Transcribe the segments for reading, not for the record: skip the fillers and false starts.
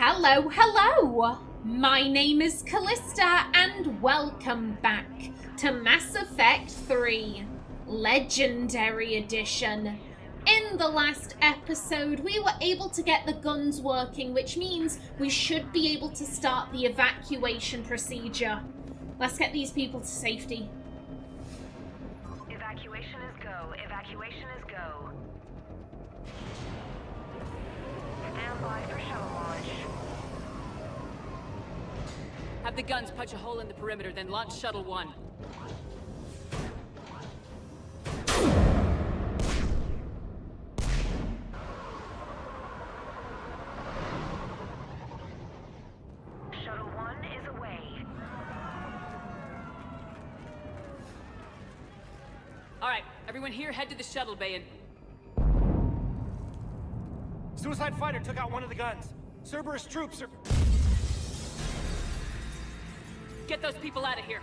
Hello, hello! My name is Callista, and welcome back to Mass Effect 3 Legendary Edition. In the last episode, we were able to get the guns working, which means we should be able to start the evacuation procedure. Let's get these people to safety. Evacuation is go. Evacuation is go. Stand by for shuttle launch. Have the guns punch a hole in the perimeter, then launch Shuttle 1. Shuttle 1 is away. Alright, everyone here, head to the shuttle bay and... Suicide fighter took out one of the guns. Cerberus troops are... Get those people out of here.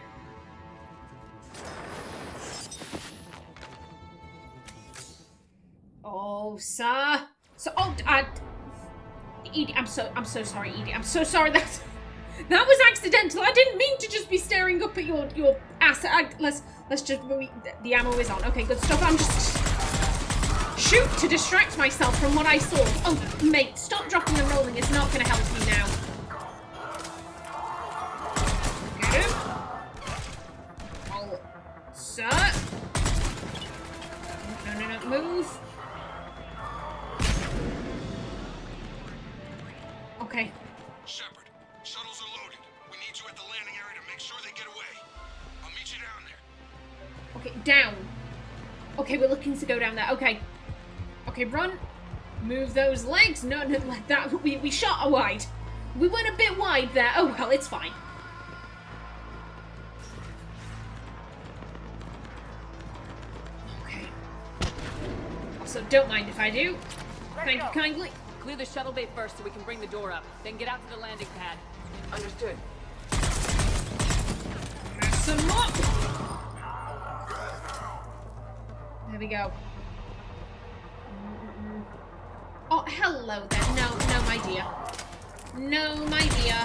Oh, sir. Edie, I'm so sorry, Edie. I'm so sorry. That was accidental. I didn't mean to just be staring up at your ass. Let's just the ammo is on. Okay, good stuff. I'm just shoot to distract myself from what I saw. Oh, mate, stop dropping and rolling. It's not going to help you now. Get him. Oh, sir. No, move. Okay. Shepard, shuttles are loaded. We need you at the landing area to make sure they get away. I'll meet you down there. Okay, down. Okay, we're looking to go down there. Okay. Okay, run. Move those legs. No, like that. We shot wide. We went a bit wide there. Oh, well, it's fine. Okay. Also, don't mind if I do. Thank you kindly. Clear the shuttle bay first so we can bring the door up. Then get out to the landing pad. Understood. Mess them up. There we go. Oh, hello there. No, my dear. No, my dear.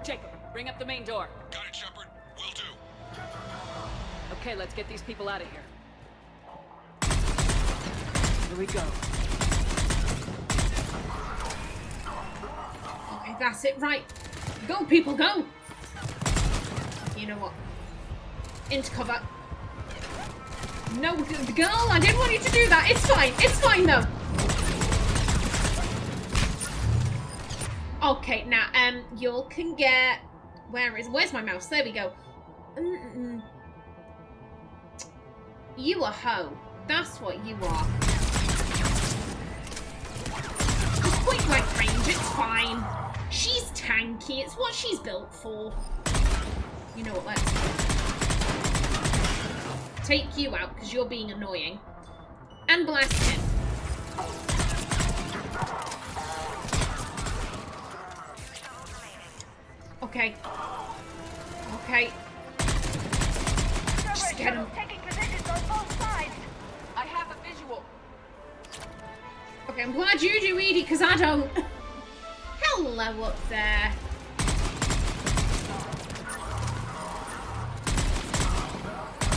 Jacob, bring up the main door. Got it, Shepard. Will do. Okay, let's get these people out of here. Here we go. Okay, that's it. Right. Go, people, go. You know what? Into cover. No, girl, I didn't want you to do that. It's fine. It's fine, though. Okay, now, you can get... Where's my mouse? There we go. You a hoe. That's what you are. Just point blank range, it's fine. She's tanky, it's what she's built for. You know what, let's take you out because you're being annoying. And blast him. Okay. Okay. Just get him. Taking positions on both sides. I have a visual. Okay, I'm glad you do, Edie, because I don't. Hello up there.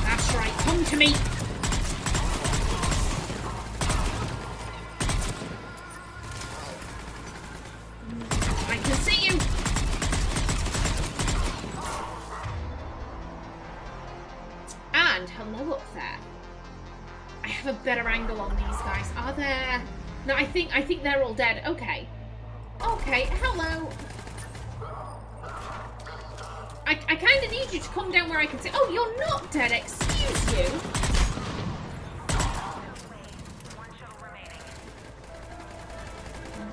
That's right, come to me. I can see you. And hello up there. I have a better angle on these guys. Are there? No, I think they're all dead. Okay. Okay, hello. I kind of need you to come down where I can see. Oh, you're not dead. Excuse you.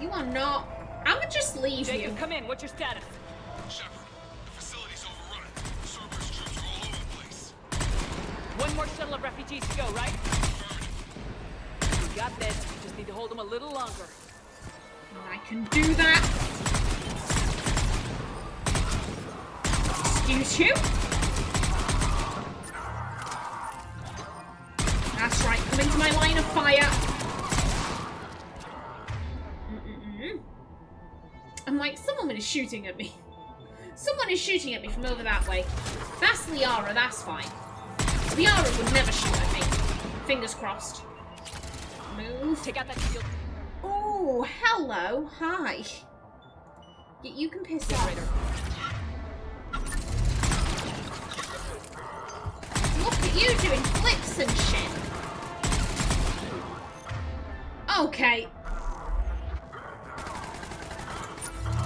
You are not. I'm gonna just leave Jacob, you. come in. What's your status? Shepard, the facility's overrun. The Cerberus troops are all over the place. One more shuttle of refugees to go, right? Affirmative. We got this. We just need to hold them a little longer. I can do that. Excuse you. That's right, come into my line of fire. I'm like, someone is shooting at me. Someone is shooting at me from over that way. That's Liara, that's fine. Liara would never shoot at me. Fingers crossed. Move. Take out that shield. Oh, hello. Hi. You can piss off. Look at you doing flips and shit. Okay.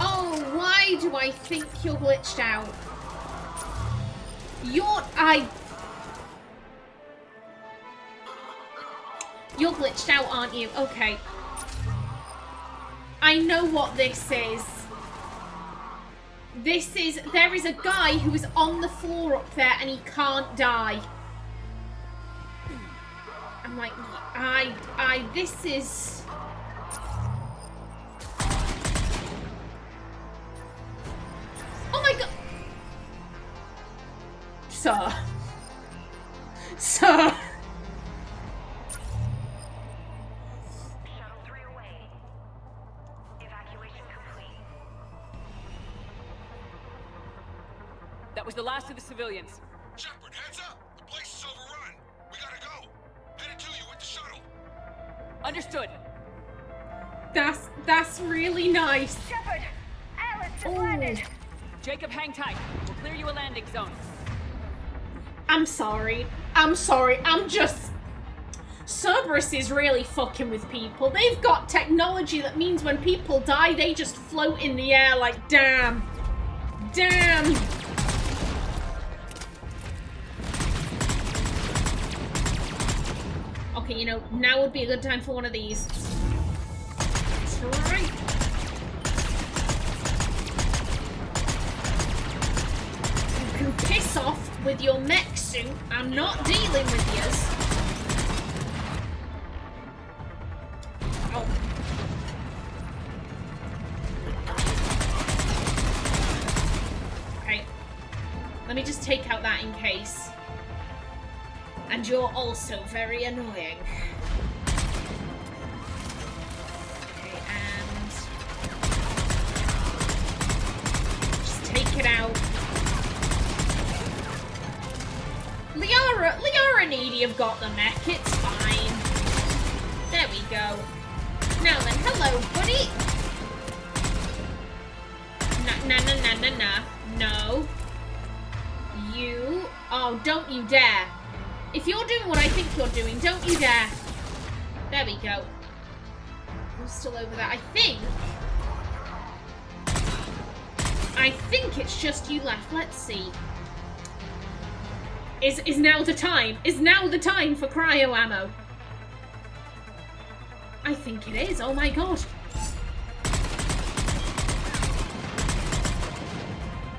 Oh, why do I think you're glitched out? You're glitched out, aren't you? Okay. I know what this is. There is a guy who is on the floor up there and he can't die. I'm like, this is... Oh my god! Sir. Shuttle 3 away. Evacuation complete. That was the last of the civilians. Shepard, heads up! The place is overrun. We gotta go. Headed to you with the shuttle. Understood. That's really nice. Shepard! Alice just Oh. landed! Jacob, hang tight. We'll clear you a landing zone. I'm sorry. I'm just... Cerberus is really fucking with people. They've got technology that means when people die, they just float in the air like, damn. Damn. Okay, you know, now would be a good time for one of these. That's right. You can piss off with your mech suit. I'm not dealing with yous. Oh. Okay. Let me just take out that in case. And you're also very annoying. Okay, and... just take it out. Liara and Edie have got the mech, it's fine. There we go. Now then, hello, buddy. Nah. No. You... oh, don't you dare. If you're doing what I think you're doing, don't you dare. There we go. I'm still over there. I think it's just you left. Let's see. Is now the time? Is now the time for cryo ammo? I think it is. Oh my god.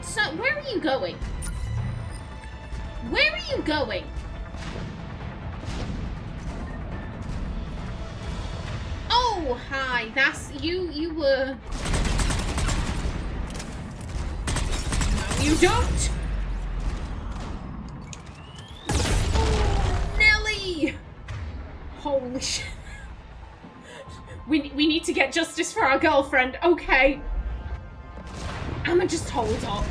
So, where are you going? Where are you going? Oh, hi. That's you. You were. No, you don't. Oh, Nelly. Holy shit. We need to get justice for our girlfriend. Okay. I'ma just hold up.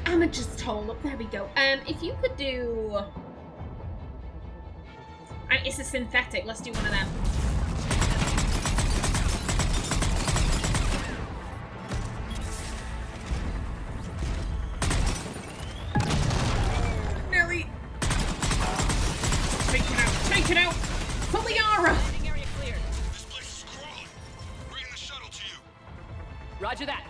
There we go. If you could do. It's a synthetic. Let's do one of them. Nelly. Take it out. For Liara. Landing area cleared. This place is crawling. Bringing the shuttle to you. Roger that.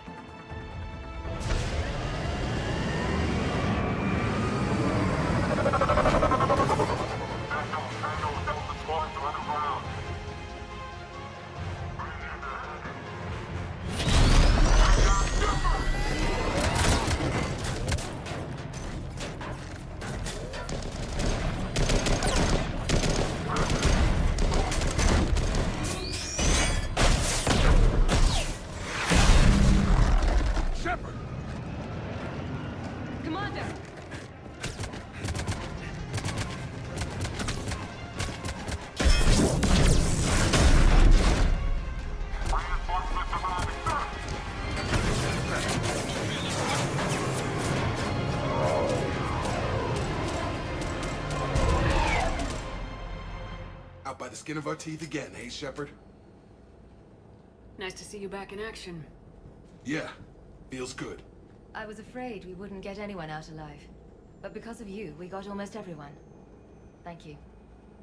the skin of our teeth again, hey, Shepard? Nice to see you back in action. Yeah, feels good. I was afraid we wouldn't get anyone out alive. But because of you, we got almost everyone. Thank you.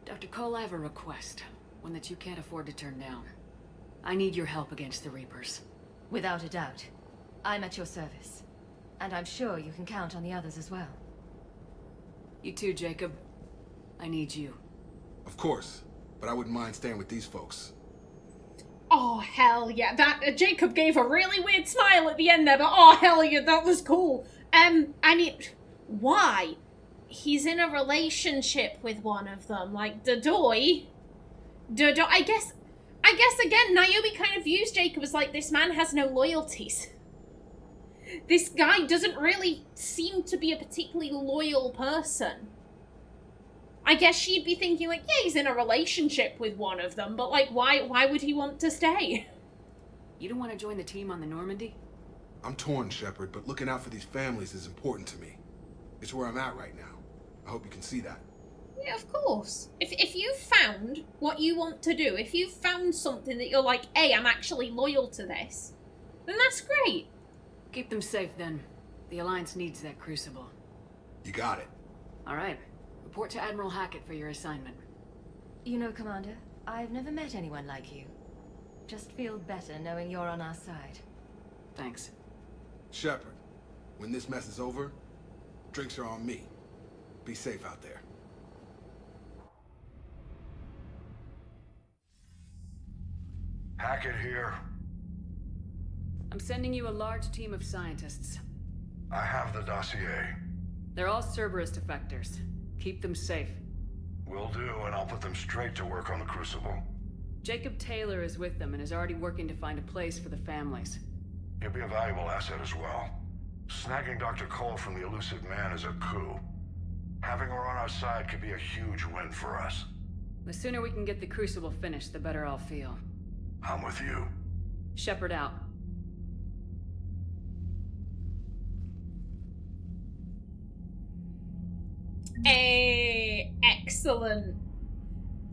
Dr. Cole, I have a request. One that you can't afford to turn down. I need your help against the Reapers. Without a doubt. I'm at your service. And I'm sure you can count on the others as well. You too, Jacob. I need you. Of course, but I wouldn't mind staying with these folks. Oh, hell yeah. That Jacob gave a really weird smile at the end there, but oh, hell yeah, that was cool. I mean, why? He's in a relationship with one of them, like, Dodoy. I guess again, Naomi kind of views Jacob as like, this man has no loyalties. This guy doesn't really seem to be a particularly loyal person. I guess she'd be thinking, like, yeah, he's in a relationship with one of them, but, like, why would he want to stay? You don't want to join the team on the Normandy? I'm torn, Shepard, but looking out for these families is important to me. It's where I'm at right now. I hope you can see that. Yeah, of course. If you've found what you want to do, if you've found something that you're like, hey, I'm actually loyal to this, then that's great. Keep them safe, then. The Alliance needs that crucible. You got it. All right. Report to Admiral Hackett for your assignment. You know, Commander, I've never met anyone like you. Just feel better knowing you're on our side. Thanks. Shepard, when this mess is over, drinks are on me. Be safe out there. Hackett here. I'm sending you a large team of scientists. I have the dossier. They're all Cerberus defectors. Keep them safe. Will do, and I'll put them straight to work on the Crucible. Jacob Taylor is with them and is already working to find a place for the families. He'll be a valuable asset as well. Snagging Dr. Cole from the elusive man is a coup. Having her on our side could be a huge win for us. The sooner we can get the Crucible finished, the better I'll feel. I'm with you. Shepard out. Hey, excellent.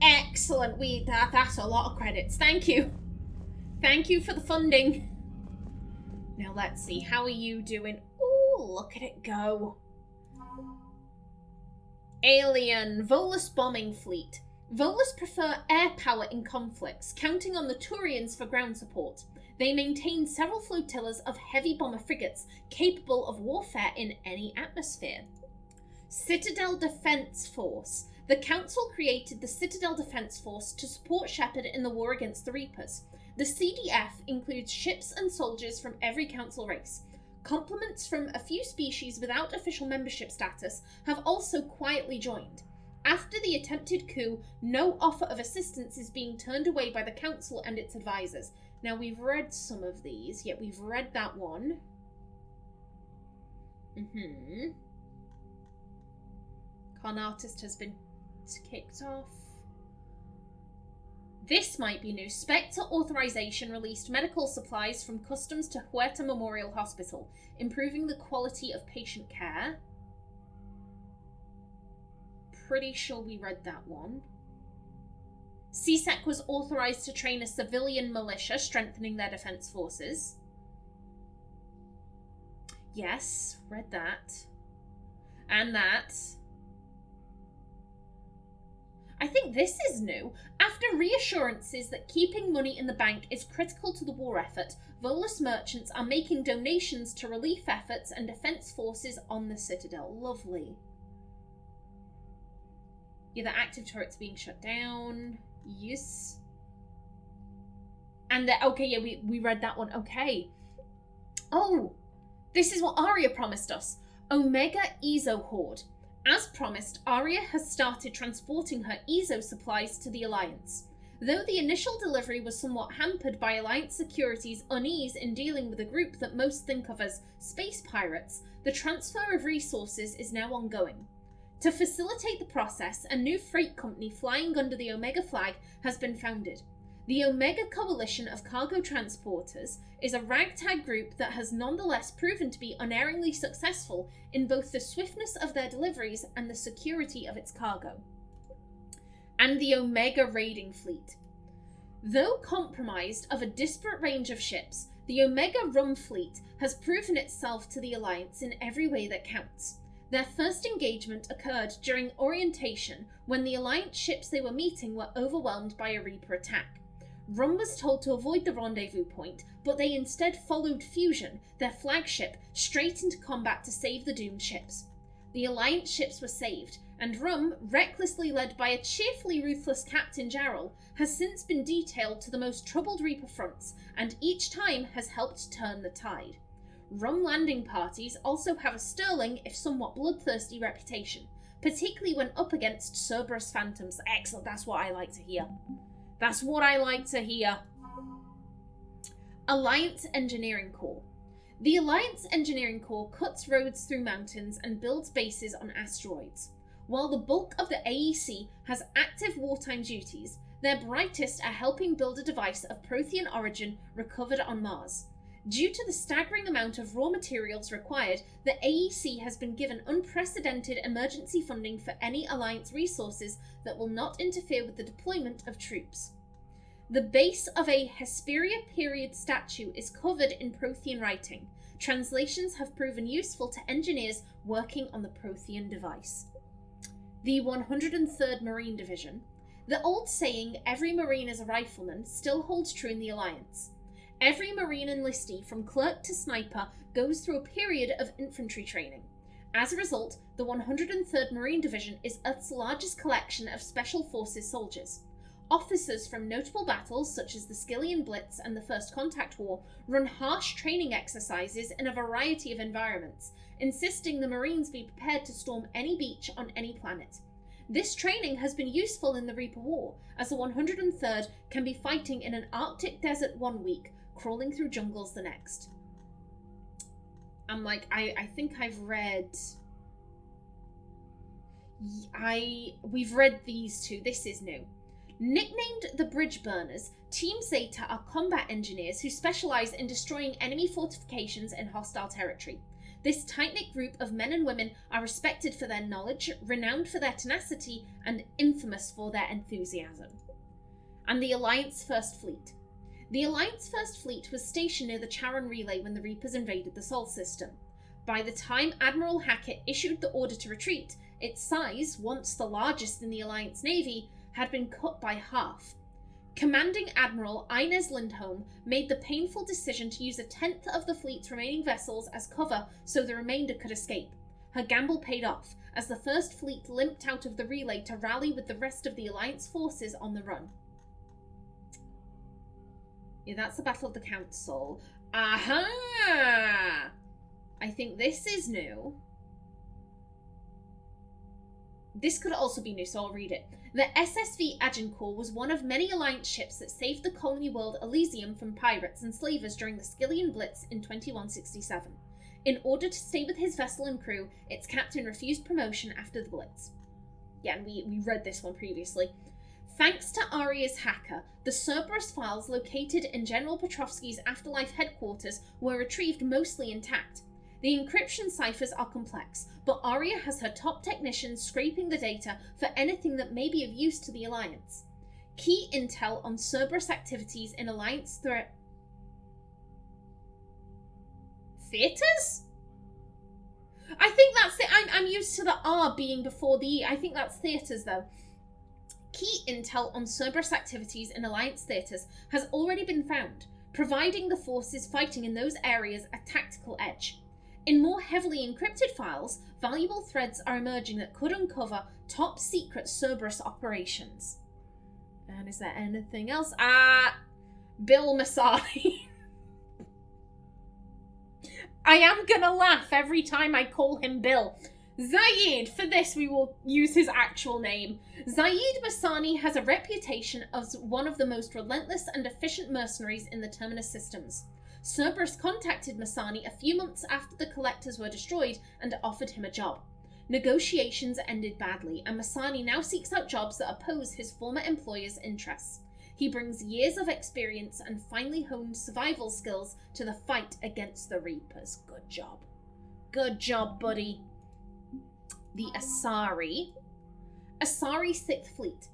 Excellent. That's a lot of credits. Thank you. Thank you for the funding. Now let's see, how are you doing? Ooh, look at it go. Alien, Volus bombing fleet. Volus prefer air power in conflicts, counting on the Turians for ground support. They maintain several flotillas of heavy bomber frigates capable of warfare in any atmosphere. Citadel Defense Force. The Council created the Citadel Defense Force to support Shepard in the war against the Reapers. The CDF includes ships and soldiers from every Council race. Complements from a few species without official membership status have also quietly joined. After the attempted coup, no offer of assistance is being turned away by the Council and its advisors. Now, we've read some of these. Yeah, we've read that one. Con Artist has been kicked off. This might be new. Spectre Authorization released medical supplies from customs to Huerta Memorial Hospital, improving the quality of patient care. Pretty sure we read that one. CSEC was authorized to train a civilian militia, strengthening their defense forces. Yes, read that. And that. I think this is new. After reassurances that keeping money in the bank is critical to the war effort, Volus merchants are making donations to relief efforts and defense forces on the Citadel. Lovely. Yeah, the active turret's being shut down. Yes. And okay, yeah, we read that one. Okay. Oh, this is what Arya promised us. Omega Ezo Horde. As promised, Arya has started transporting her Ezo supplies to the Alliance. Though the initial delivery was somewhat hampered by Alliance security's unease in dealing with a group that most think of as space pirates, the transfer of resources is now ongoing. To facilitate the process, a new freight company flying under the Omega flag has been founded. The Omega Coalition of Cargo Transporters is a ragtag group that has nonetheless proven to be unerringly successful in both the swiftness of their deliveries and the security of its cargo. and the Omega raiding fleet. Though compromised of a disparate range of ships, the Omega Rum fleet has proven itself to the Alliance in every way that counts. Their first engagement occurred during orientation when the Alliance ships they were meeting were overwhelmed by a Reaper attack. Rum was told to avoid the rendezvous point, but they instead followed Fusion, their flagship, straight into combat to save the doomed ships. The Alliance ships were saved, and Rum, recklessly led by a cheerfully ruthless Captain Jarrell, has since been detailed to the most troubled Reaper fronts, and each time has helped turn the tide. Rum landing parties also have a sterling, if somewhat bloodthirsty, reputation, particularly when up against Cerberus phantoms. Excellent, that's what I like to hear. That's what I like to hear. Alliance Engineering Corps. The Alliance Engineering Corps cuts roads through mountains and builds bases on asteroids. While the bulk of the AEC has active wartime duties, their brightest are helping build a device of Prothean origin recovered on Mars. Due to the staggering amount of raw materials required, the AEC has been given unprecedented emergency funding for any Alliance resources that will not interfere with the deployment of troops. The base of a Hesperia period statue is covered in Prothean writing. Translations have proven useful to engineers working on the Prothean device. The 103rd Marine Division. The old saying, every Marine is a rifleman, still holds true in the Alliance. Every Marine enlistee, from clerk to sniper, goes through a period of infantry training. As a result, the 103rd Marine Division is Earth's largest collection of Special Forces soldiers. Officers from notable battles such as the Skillian Blitz and the First Contact War run harsh training exercises in a variety of environments, insisting the Marines be prepared to storm any beach on any planet. This training has been useful in the Reaper War, as the 103rd can be fighting in an Arctic desert one week, crawling through jungles the next. I'm like, I think I've read... We've read these two. This is new. Nicknamed the Bridge Burners, Team Zeta are combat engineers who specialize in destroying enemy fortifications in hostile territory. This tight-knit group of men and women are respected for their knowledge, renowned for their tenacity, and infamous for their enthusiasm. And the Alliance First Fleet. The Alliance First Fleet was stationed near the Charon Relay when the Reapers invaded the Sol system. By the time Admiral Hackett issued the order to retreat, its size, once the largest in the Alliance Navy, had been cut by half. Commanding Admiral Inez Lindholm made the painful decision to use a tenth of the fleet's remaining vessels as cover so the remainder could escape. Her gamble paid off, as the First Fleet limped out of the relay to rally with the rest of the Alliance forces on the run. Yeah, that's the Battle of the Council. Aha! I think this is new. This could also be new, so I'll read it. The SSV Agincourt was one of many Alliance ships that saved the colony world Elysium from pirates and slavers during the Skillian Blitz in 2167. In order to stay with his vessel and crew, its captain refused promotion after the Blitz. Yeah, and we read this one previously. Thanks to Aria's hacker, the Cerberus files located in General Petrovsky's Afterlife headquarters were retrieved mostly intact. The encryption ciphers are complex, but Aria has her top technicians scraping the data for anything that may be of use to the Alliance. Key intel on Cerberus activities in Alliance theaters? I think that's it. I'm used to the R being before the E. I think that's theaters, though. Key intel on Cerberus activities in Alliance theaters has already been found, providing the forces fighting in those areas a tactical edge. In more heavily encrypted files, valuable threads are emerging that could uncover top-secret Cerberus operations. And is there anything else? Bill Masali. I am gonna laugh every time I call him Bill. Zaid, for this we will use his actual name. Zaid Masani has a reputation as one of the most relentless and efficient mercenaries in the Terminus systems. Cerberus contacted Masani a few months after the Collectors were destroyed and offered him a job. Negotiations ended badly, and Masani now seeks out jobs that oppose his former employer's interests. He brings years of experience and finely honed survival skills to the fight against the Reapers. Good job. Good job, buddy. The Asari. Asari 6th Fleet.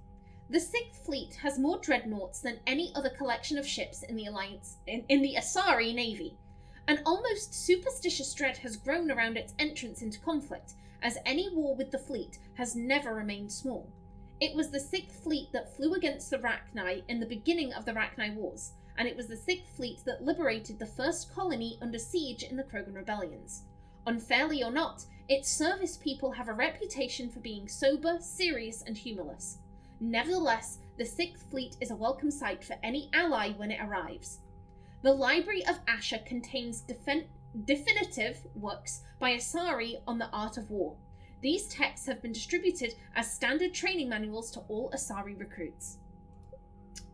The Sixth Fleet has more dreadnoughts than any other collection of ships in the Alliance in the Asari Navy. An almost superstitious dread has grown around its entrance into conflict, as any war with the fleet has never remained small. It was the Sixth Fleet that flew against the Rachni in the beginning of the Rachni Wars, and it was the Sixth Fleet that liberated the first colony under siege in the Krogan rebellions. Unfairly or not, its service people have a reputation for being sober, serious, and humorless. Nevertheless, the Sixth Fleet is a welcome sight for any ally when it arrives. The Library of Asher contains definitive works by Asari on the art of war. These texts have been distributed as standard training manuals to all Asari recruits.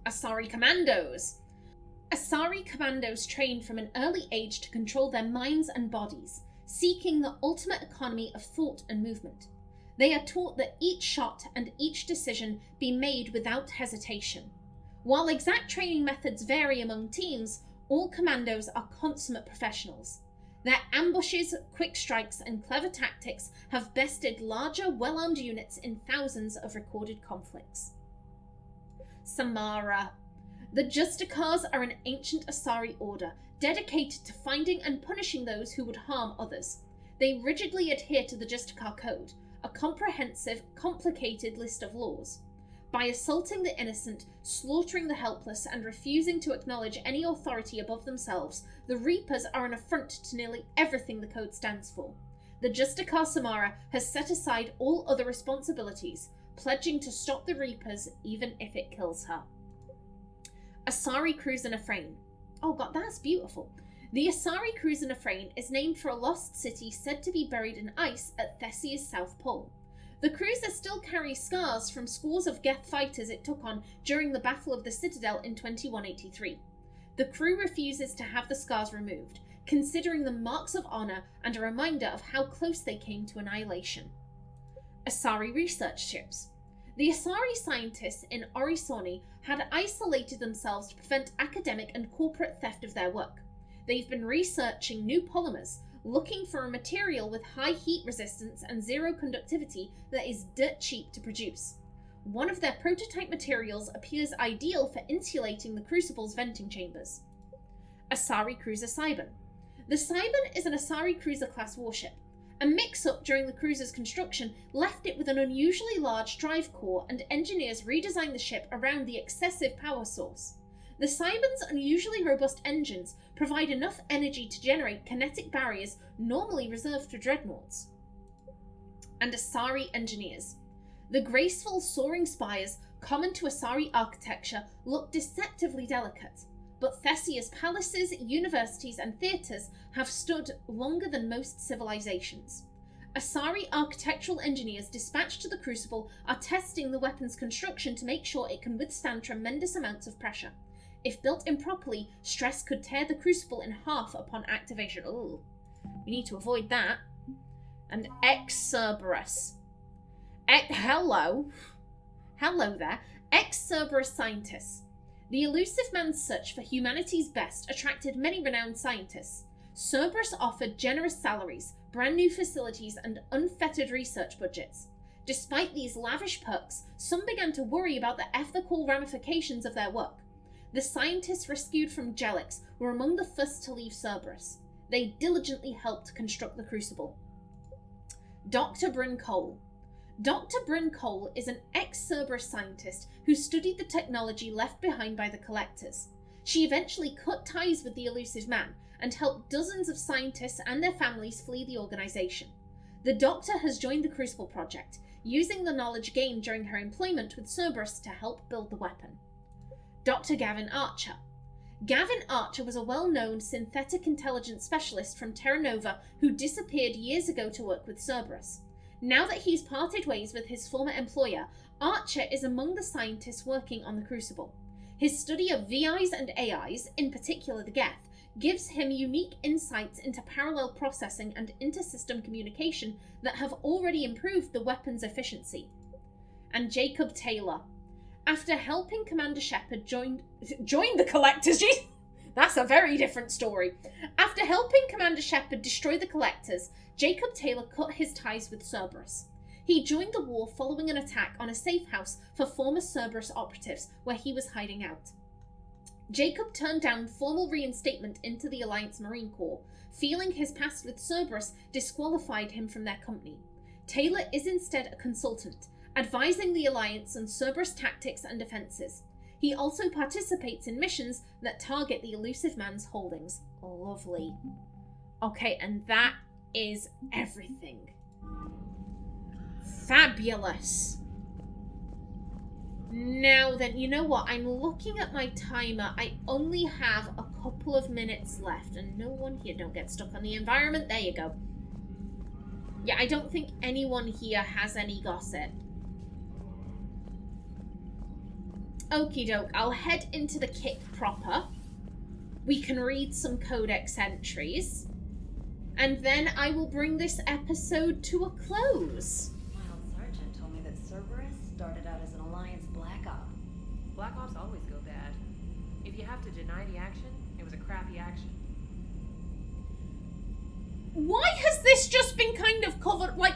Asari Commandos. Asari Commandos train from an early age to control their minds and bodies, seeking the ultimate economy of thought and movement. They are taught that each shot and each decision be made without hesitation. While exact training methods vary among teams, all commandos are consummate professionals. Their ambushes, quick strikes, and clever tactics have bested larger, well-armed units in thousands of recorded conflicts. Samara. The Justicars are an ancient Asari order dedicated to finding and punishing those who would harm others. They rigidly adhere to the Justicar Code, a comprehensive, complicated list of laws. By assaulting the innocent, slaughtering the helpless, and refusing to acknowledge any authority above themselves, the Reapers are an affront to nearly everything the Code stands for. The Justicar Samara has set aside all other responsibilities, pledging to stop the Reapers even if it kills her. Asari Cruiser Nefrain. Oh god, that's beautiful. The Asari Cruiser Nefrain is named for a lost city said to be buried in ice at Thessia's South Pole. The cruiser still carries scars from scores of Geth fighters it took on during the Battle of the Citadel in 2183. The crew refuses to have the scars removed, considering them marks of honour and a reminder of how close they came to annihilation. Asari research ships. The Asari scientists in Orisoni had isolated themselves to prevent academic and corporate theft of their work. They've been researching new polymers, looking for a material with high heat resistance and zero conductivity that is dirt cheap to produce. One of their prototype materials appears ideal for insulating the Crucible's venting chambers. Asari Cruiser Cybern. The Cybern is an Asari Cruiser-class warship. A mix-up during the cruiser's construction left it with an unusually large drive core, and engineers redesigned the ship around the excessive power source. The Cybern's unusually robust engines provide enough energy to generate kinetic barriers normally reserved for dreadnoughts. And Asari engineers. The graceful soaring spires, common to Asari architecture, look deceptively delicate, but Thessia's palaces, universities, and theatres have stood longer than most civilizations. Asari architectural engineers dispatched to the Crucible are testing the weapon's construction to make sure it can withstand tremendous amounts of pressure. If built improperly, stress could tear the Crucible in half upon activation. Ooh, we need to avoid that. And Cerberus. Hello there. Cerberus scientists. The elusive man's search for humanity's best attracted many renowned scientists. Cerberus offered generous salaries, brand new facilities, and unfettered research budgets. Despite these lavish perks, some began to worry about the ethical ramifications of their work. The scientists rescued from Jelix were among the first to leave Cerberus. They diligently helped construct the Crucible. Dr. Bryn Cole. Dr. Bryn Cole is an ex-Cerberus scientist who studied the technology left behind by the Collectors. She eventually cut ties with the elusive man and helped dozens of scientists and their families flee the organization. The Doctor has joined the Crucible Project, using the knowledge gained during her employment with Cerberus to help build the weapon. Dr. Gavin Archer. Gavin Archer was a well-known synthetic intelligence specialist from Terra Nova who disappeared years ago to work with Cerberus. Now that he's parted ways with his former employer, Archer is among the scientists working on the Crucible. His study of VIs and AIs, in particular the Geth, gives him unique insights into parallel processing and inter-system communication that have already improved the weapon's efficiency. And Jacob Taylor. After helping Commander Shepard join the Collectors, that's a very different story. After helping Commander Shepard destroy the Collectors, Jacob Taylor cut his ties with Cerberus. He joined the war following an attack on a safe house for former Cerberus operatives where he was hiding out. Jacob turned down formal reinstatement into the Alliance Marine Corps, feeling his past with Cerberus disqualified him from their company. Taylor is instead a consultant, advising the Alliance on Cerberus tactics and defenses. He also participates in missions that target the elusive man's holdings. Lovely. Okay, and that is everything. Fabulous. Now then, you know what? I'm looking at my timer. I only have a couple of minutes left, and no one here, don't get stuck on the environment. There you go. Yeah, I don't think anyone here has any gossip. Okie doke, I'll head into the kit proper. We can read some codex entries. And then I will bring this episode to a close. My old sergeant told me that Cerberus started out as an Alliance Black Op. Black Ops always go bad. If you have to deny the action, it was a crappy action. Why has this just been kind of covered, like...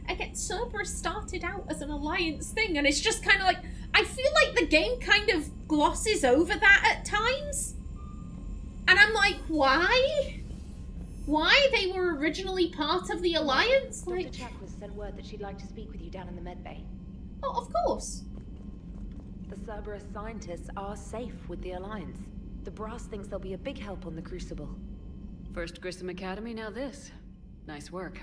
Again, Cerberus started out as an Alliance thing, and it's just kind of like... I feel like the game kind of glosses over that at times. And I'm like, why? Why? They were originally part of the Alliance? Dr. Like... Chakwas sent word that she'd like to speak with you down in the medbay. Oh, of course. The Cerberus scientists are safe with the Alliance. The brass thinks they'll be a big help on the Crucible. First Grissom Academy, now this. Nice work.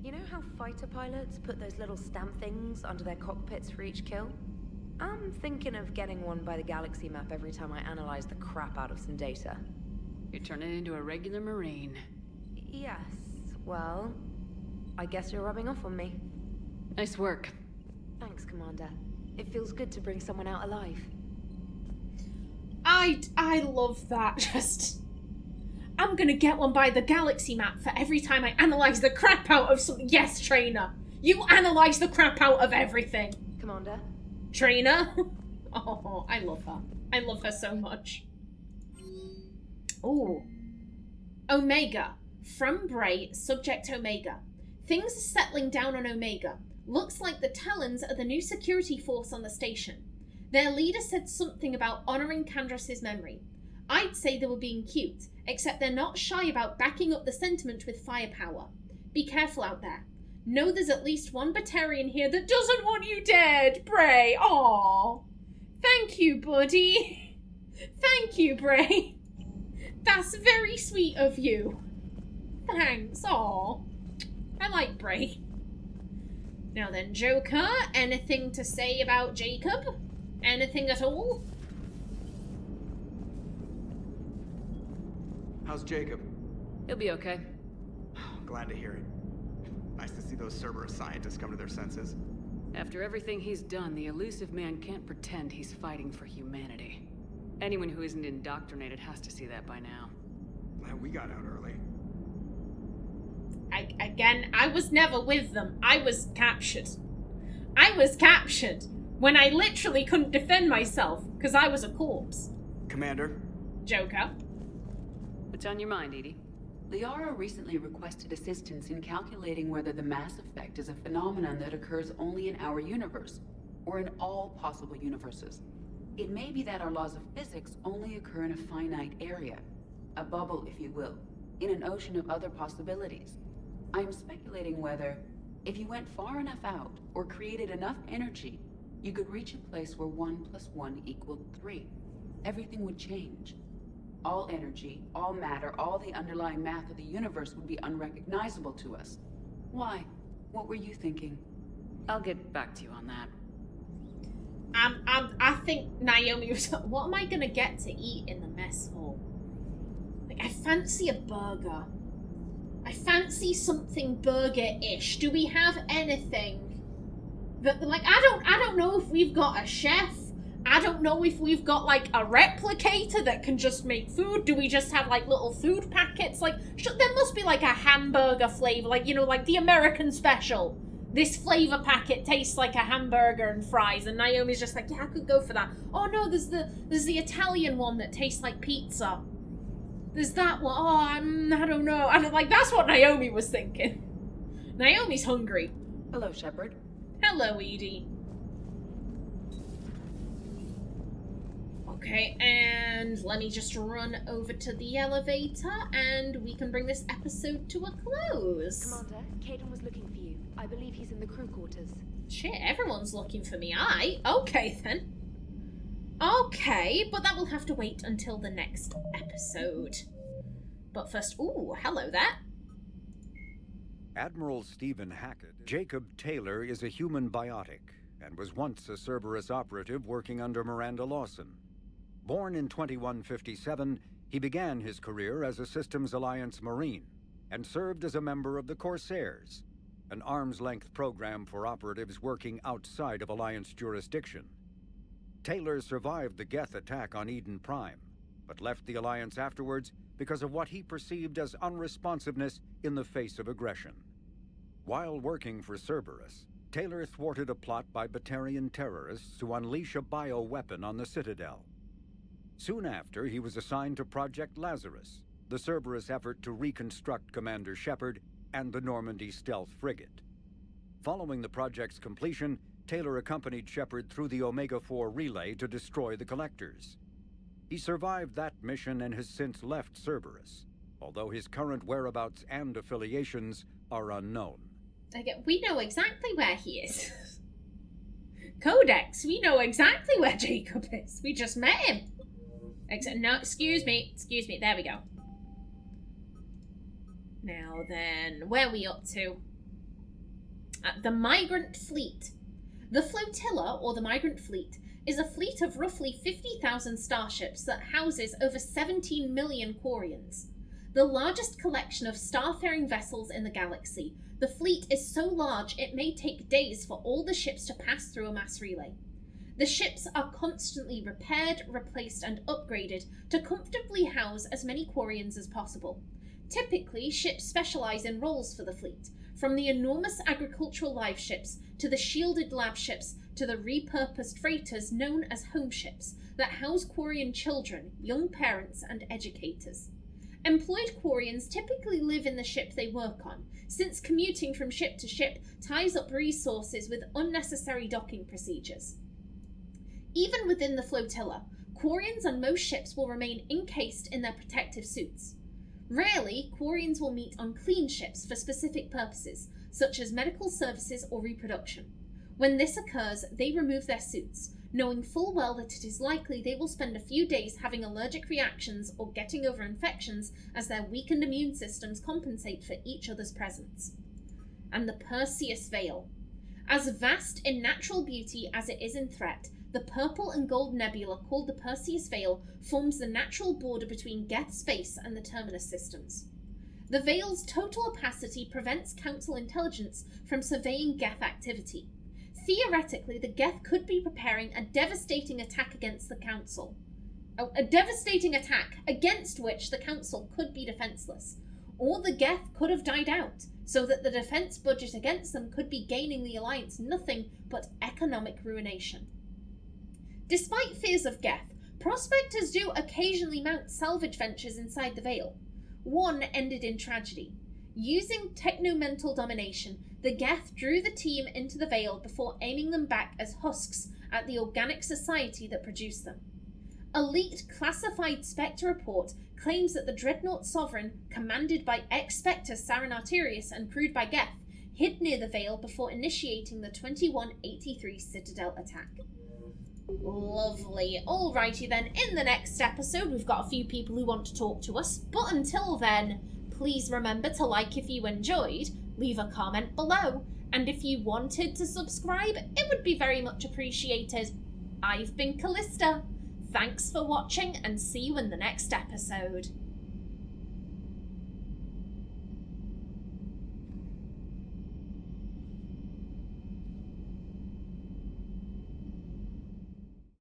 You know how fighter pilots put those little stamp things under their cockpits for each kill? I'm thinking of getting one by the galaxy map every time I analyze the crap out of some data. You're turning into a regular Marine. Yes, well, I guess you're rubbing off on me. Nice work. Thanks, Commander. It feels good to bring someone out alive. I love that. Just... I'm gonna get one by the galaxy map for every time I analyze the crap out of something. Yes, Trainer. You analyze the crap out of everything. Commander? Trainer? Oh, I love her. I love her so much. Oh. Omega. From Bray, Subject Omega. Things are settling down on Omega. Looks like the Talons are the new security force on the station. Their leader said something about honouring Candras's memory. I'd say they were being cute, except they're not shy about backing up the sentiment with firepower. Be careful out there. Know there's at least one Batarian here that doesn't want you dead, Bray. Aww. Thank you, buddy. Thank you, Bray. That's very sweet of you. Thanks, aww. I like Bray. Now then, Joker, anything to say about Jacob? Anything at all? How's Jacob? He'll be okay. Glad to hear it. Nice to see those Cerberus scientists come to their senses. After everything he's done, the elusive man can't pretend he's fighting for humanity. Anyone who isn't indoctrinated has to see that by now. Glad we got out early. Again, I was never with them. I was captured. I was captured when I literally couldn't defend myself because I was a corpse. Commander? Joker? What's on your mind, Edie? Liara recently requested assistance in calculating whether the mass effect is a phenomenon that occurs only in our universe, or in all possible universes. It may be that our laws of physics only occur in a finite area, a bubble, if you will, in an ocean of other possibilities. I am speculating whether, if you went far enough out, or created enough energy, you could reach a place where 1 + 1 = 3. Everything would change. All energy, all matter, all the underlying math of the universe would be unrecognizable to us. Why? What were you thinking? I'll get back to you on that. I think Naomi was... What am I gonna get to eat in the mess hall? Like, I fancy a burger. I fancy something burger-ish. Do we have anything that, like, I don't know if we've got a chef. I don't know if we've got, like, a replicator that can just make food. Do we just have, like, little food packets? Like, there must be, like, a hamburger flavor. Like, you know, like the American special. This flavor packet tastes like a hamburger and fries. And Naomi's just like, yeah, I could go for that. Oh, no, there's the Italian one that tastes like pizza. There's that one. Oh, I don't know. Like, that's what Naomi was thinking. Naomi's hungry. Hello, Shepard. Hello, Edie. Okay, and let me just run over to the elevator and we can bring this episode to a close. Commander, Caden was looking for you. I believe he's in the crew quarters. Shit, everyone's looking for me. Okay then. Okay, but that will have to wait until the next episode. But first, ooh, hello there. Admiral Stephen Hackett, Jacob Taylor is a human biotic and was once a Cerberus operative working under Miranda Lawson. Born in 2157, he began his career as a Systems Alliance Marine and served as a member of the Corsairs, an arm's-length program for operatives working outside of Alliance jurisdiction. Taylor survived the Geth attack on Eden Prime, but left the Alliance afterwards because of what he perceived as unresponsiveness in the face of aggression. While working for Cerberus, Taylor thwarted a plot by Batarian terrorists to unleash a bioweapon on the Citadel. Soon after, he was assigned to Project Lazarus, the Cerberus effort to reconstruct Commander Shepard and the Normandy stealth frigate. Following the project's completion, Taylor accompanied Shepard through the Omega-4 relay to destroy the Collectors. He survived that mission and has since left Cerberus, although his current whereabouts and affiliations are unknown. We know exactly where he is. Codex, we know exactly where Jacob is. We just met him. No, excuse me, there we go. Now then, where are we up to? The Migrant Fleet. The Flotilla, or the Migrant Fleet, is a fleet of roughly 50,000 starships that houses over 17 million Quarians. The largest collection of starfaring vessels in the galaxy, the fleet is so large it may take days for all the ships to pass through a mass relay. The ships are constantly repaired, replaced, and upgraded to comfortably house as many Quarians as possible. Typically, ships specialize in roles for the fleet, from the enormous agricultural live ships to the shielded lab ships to the repurposed freighters known as home ships that house Quarian children, young parents, and educators. Employed Quarians typically live in the ship they work on, since commuting from ship to ship ties up resources with unnecessary docking procedures. Even within the flotilla, Quarians on most ships will remain encased in their protective suits. Rarely, Quarians will meet on clean ships for specific purposes, such as medical services or reproduction. When this occurs, they remove their suits, knowing full well that it is likely they will spend a few days having allergic reactions or getting over infections as their weakened immune systems compensate for each other's presence. And the Perseus Veil. As vast in natural beauty as it is in threat, the purple and gold nebula called the Perseus Veil forms the natural border between Geth space and the Terminus systems. The Veil's total opacity prevents Council intelligence from surveying Geth activity. Theoretically, the Geth could be preparing a devastating attack against the Council. A devastating attack against which the Council could be defenseless. Or the Geth could have died out, so that the defense budget against them could be gaining the Alliance nothing but economic ruination. Despite fears of Geth, prospectors do occasionally mount salvage ventures inside the Veil. One ended in tragedy. Using technomental domination, the Geth drew the team into the Veil before aiming them back as husks at the organic society that produced them. A leaked classified Spectre report claims that the Dreadnought Sovereign, commanded by ex-Spectre Saren Arterius and crewed by Geth, hid near the Veil before initiating the 2183 Citadel attack. Lovely. Alrighty then, in the next episode we've got a few people who want to talk to us, but until then, please remember to like if you enjoyed, leave a comment below, and if you wanted to subscribe, it would be very much appreciated. I've been Callista. Thanks for watching and see you in the next episode.